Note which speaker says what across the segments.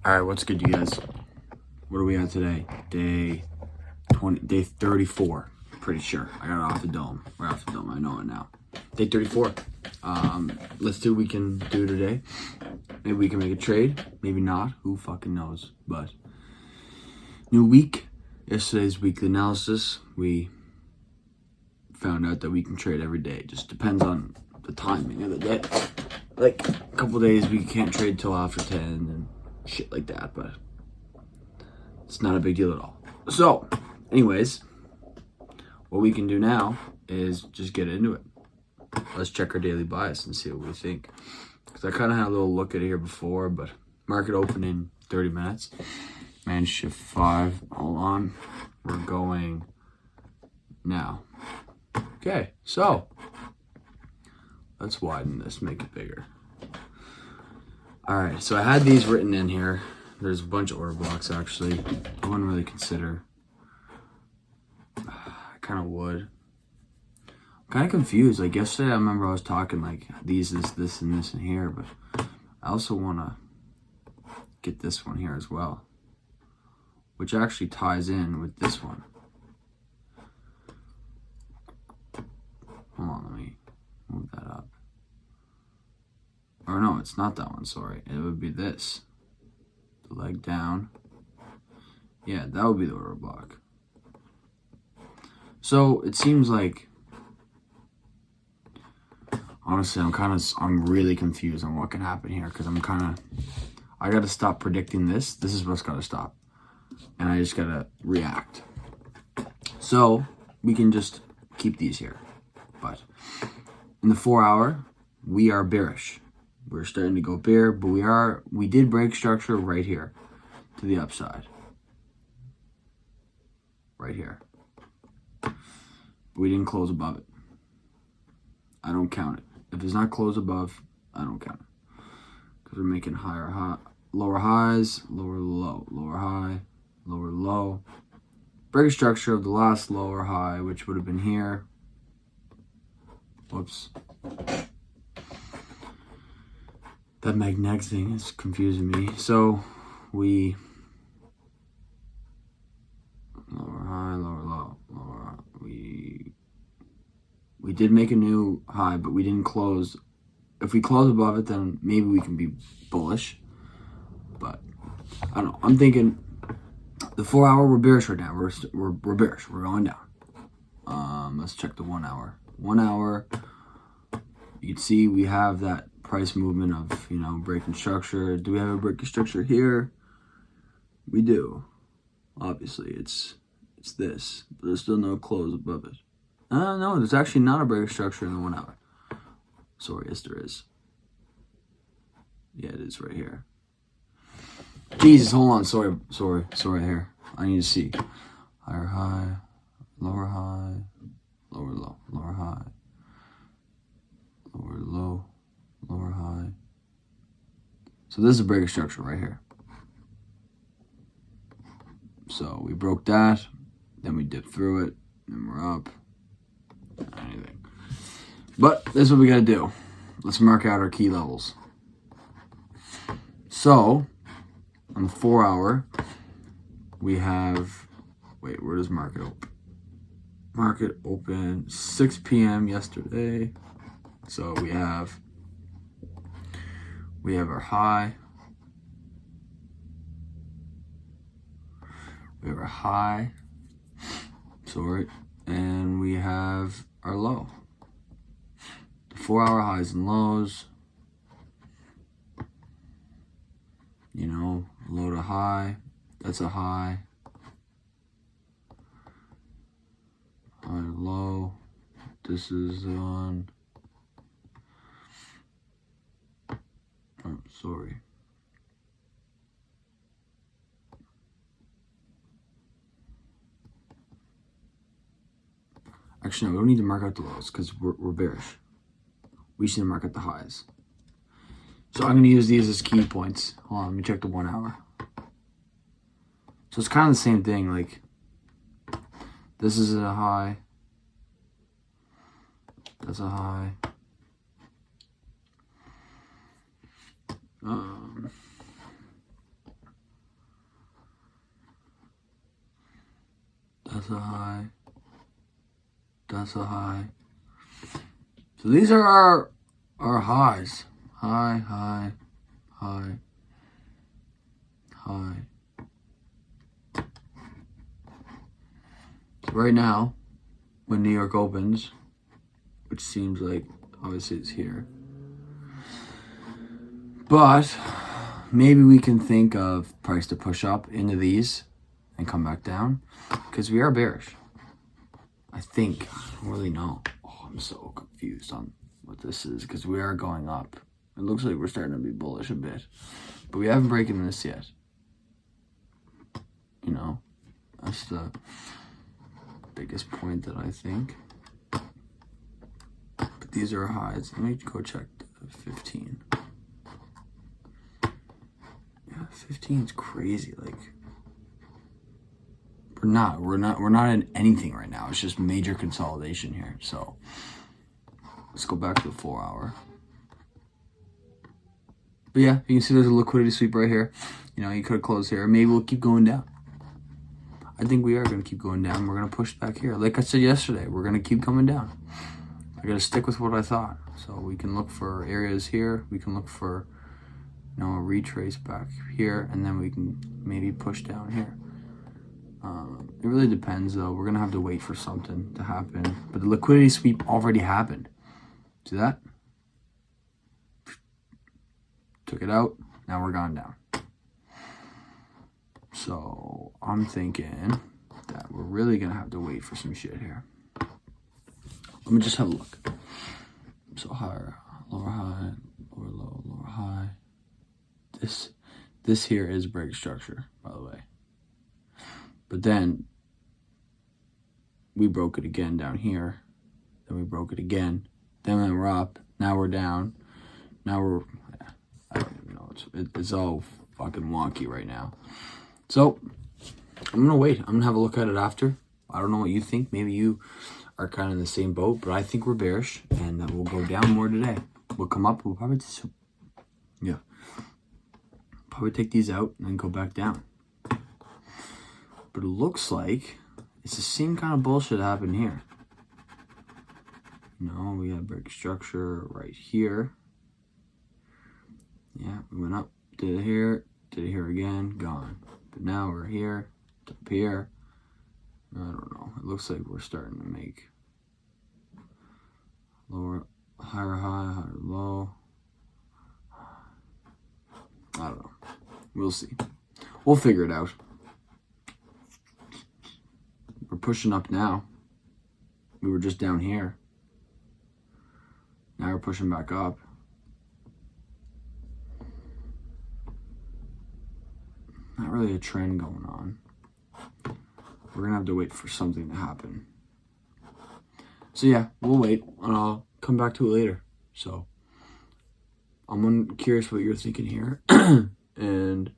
Speaker 1: All right, what's good, you guys? What are we at today? Day 34. Pretty sure. I got it off the dome. We're off the dome. I know it now. Day 34. Let's do what we can do today. Maybe we can make a trade. Maybe not. Who fucking knows? But new week. Yesterday's weekly analysis. We found out that we can trade every day. Just depends on the timing of the day. Like a couple days we can't trade till after 10 and shit like that, but it's not a big deal at all. So, anyways, what we can do now is just get into it. Let's check our daily bias and see what we think. Because I kind of had a little look at it here before, but market open in 30 minutes. Man, shift 5. Hold on. We're going now. Okay, so let's widen this, make it bigger. Alright, so I had these written in here. There's a bunch of order blocks, actually. I wouldn't really consider. I kind of would. I'm kind of confused. Like, yesterday, I remember I was talking, like, these, this, and this in here. But I also want to get this one here as well, which actually ties in with this one. Hold on, let me move that up. Or no, it's not that one, sorry. It would be this. The leg down. Yeah, that would be the order block. So it seems like, honestly, I'm really confused on what can happen here, because I got to stop predicting this. This is what's got to stop. And I just got to react. So we can just keep these here. But in the 4 hour, we are bearish. We're starting to go bear, but we did break structure right here to the upside. Right here. But we didn't close above it. I don't count it. If it's not closed above, I don't count it. Because we're making lower highs, lower low, lower high, lower low. Break structure of the last lower high, which would have been here. Whoops. That magnetic thing is confusing me. So we lower high, lower low, lower. We did make a new high, but we didn't close. If we close above it, then maybe we can be bullish. But I don't know. I'm thinking the 4 hour we're bearish right now. We're bearish. We're going down. Let's check the 1 hour. 1 hour. You can see we have that price movement of, breaking structure. Do we have a breaking structure here? We do. Obviously, it's this. But there's still no close above it. No, there's actually not a breaking structure in the 1 hour. Sorry, yes there is. Yeah, it is right here. Jesus, hold on. Sorry here. I need to see. Higher high, lower low, lower high, lower low, lower high. So this is a breaking structure right here. So we broke that, then we dipped through it, and we're up. Anything. But this is what we gotta do. Let's mark out our key levels. So on the 4 hour, we have, wait, where does market open? Market open 6 p.m. yesterday. So we have our high. We have our high. Sorry. And we have our low. The 4 hour highs and lows. Low to high. That's a high. High to low. This is on. Oh, sorry. Actually, no, we don't need to mark out the lows because we're bearish. We just need to mark out the highs. So I'm going to use these as key points. Hold on, let me check the 1 hour. So it's kind of the same thing. Like, this is a high. That's a high. That's a high. That's a high. So these are our highs. High, high, high, high. So right now, when New York opens, which seems like obviously it's here, but maybe we can think of price to push up into these and come back down, because we are bearish. I think. I don't really know. Oh, I'm so confused on what this is, because we are going up. It looks like we're starting to be bullish a bit, but we haven't broken this yet. You know, that's the biggest point that I think. But these are highs. Let me go check the 15. Yeah, 15 is crazy. Like, we're not in anything right now. It's just major consolidation here. So let's go back to the 4 hour. But yeah, you can see there's a liquidity sweep right here. You know, you could have closed here. Maybe we'll keep going down. I think we are going to keep going down. We're going to push back here. Like I said yesterday, we're going to keep coming down. I got to stick with what I thought. So we can look for areas here. We can look for, you know, a retrace back here. And then we can maybe push down here. It really depends, though. We're going to have to wait for something to happen. But the liquidity sweep already happened. See that? Took it out. Now we're gone down. So I'm thinking that we're really going to have to wait for some shit here. Let me just have a look. So higher, lower high, lower low, lower high. This here is break structure, by the way. But then we broke it again down here. Then we broke it again. Then we're up. Now we're down. Now we're, I don't even know. It's all fucking wonky right now. So I'm going to wait. I'm going to have a look at it after. I don't know what you think. Maybe you are kind of in the same boat, but I think we're bearish and that we'll go down more today. We'll come up. We'll probably just, probably take these out and then go back down. But it looks like it's the same kind of bullshit that happened here. You know, we had break structure right here. Yeah, we went up, did it here again, gone. But now we're here, up here. I don't know. It looks like we're starting to make lower, higher high, higher low. I don't know. We'll see. We'll figure it out. We're pushing up now. We were just down here. Now we're pushing back up. Not really a trend going on. We're going to have to wait for something to happen. So yeah, we'll wait and I'll come back to it later. So I'm curious what you're thinking here. And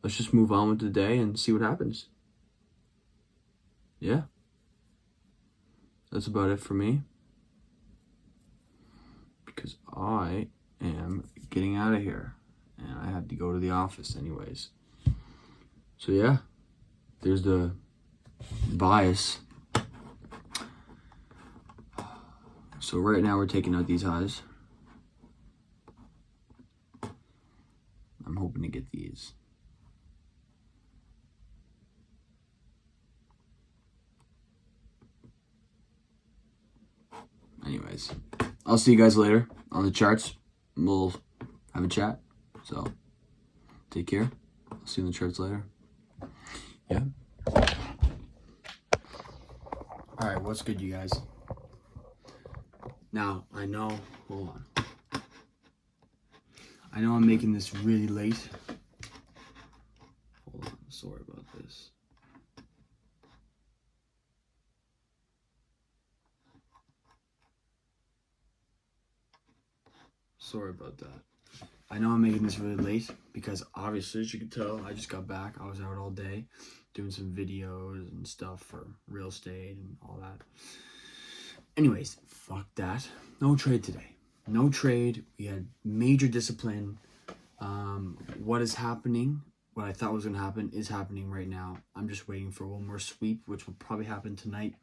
Speaker 1: let's just move on with the day and see what happens. Yeah. That's about it for me. Because I am getting out of here. And I have to go to the office anyways. So yeah. There's the bias. So right now we're taking out these highs. I'm hoping to get these. Anyways, I'll see you guys later on the charts. We'll have a chat. So take care. I'll see you on the charts later. Yeah. All right, what's good, you guys? Now, I know, hold on. I know I'm making this really late. Hold on, sorry about this. Sorry about that. I know I'm making this really late because obviously, as you can tell, I just got back. I was out all day doing some videos and stuff for real estate and all that. Anyways, fuck that. No trade today. No trade. We had major discipline. What is happening what I thought was going to happen is happening right now. I'm just waiting for one more sweep, which will probably happen tonight.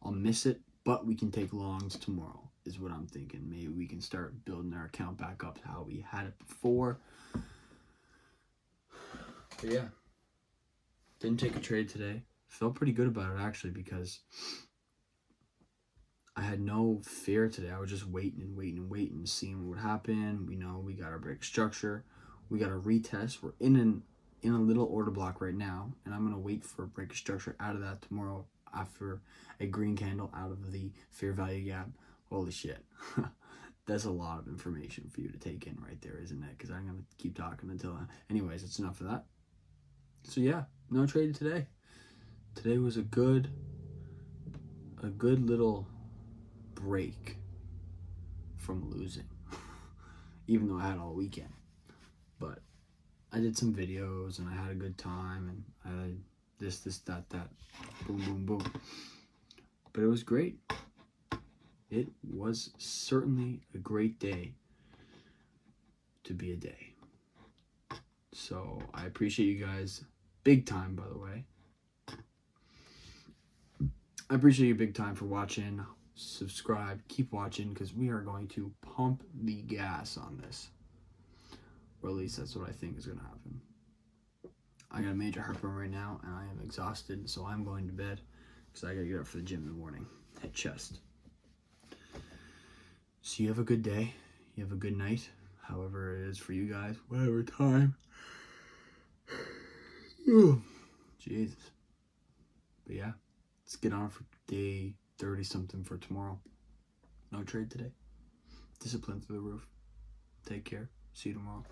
Speaker 1: I'll miss it, but we can take longs tomorrow is what I'm thinking. Maybe we can start building our account back up to how we had it before. But yeah, didn't take a trade today. Felt pretty good about it, actually, because I had no fear today. I was just waiting, seeing what would happen. We know we got our break structure. We got a retest. We're in a little order block right now, and I'm going to wait for a break structure out of that tomorrow after a green candle out of the fair value gap. Holy shit. That's a lot of information for you to take in right there, isn't it? Because I'm going to keep talking until... Anyways, it's enough of that. So yeah, no trade today. Today was a good little break from losing, even though I had all weekend. But I did some videos and I had a good time, and I this, that, boom, boom, boom. But it was great. It was certainly a great day to be a day. So I appreciate you guys big time, by the way. I appreciate you big time for watching. Subscribe, keep watching, because we are going to pump the gas on this. Or at least that's what I think is going to happen. I got a major heartburn right now, and I am exhausted, so I'm going to bed, because I got to get up for the gym in the morning. Hit chest. So you have a good day. You have a good night. However it is for you guys. Whatever time. Ooh, Jesus. But yeah, let's get on for day 30-something for tomorrow. No trade today. Discipline through the roof. Take care. See you tomorrow.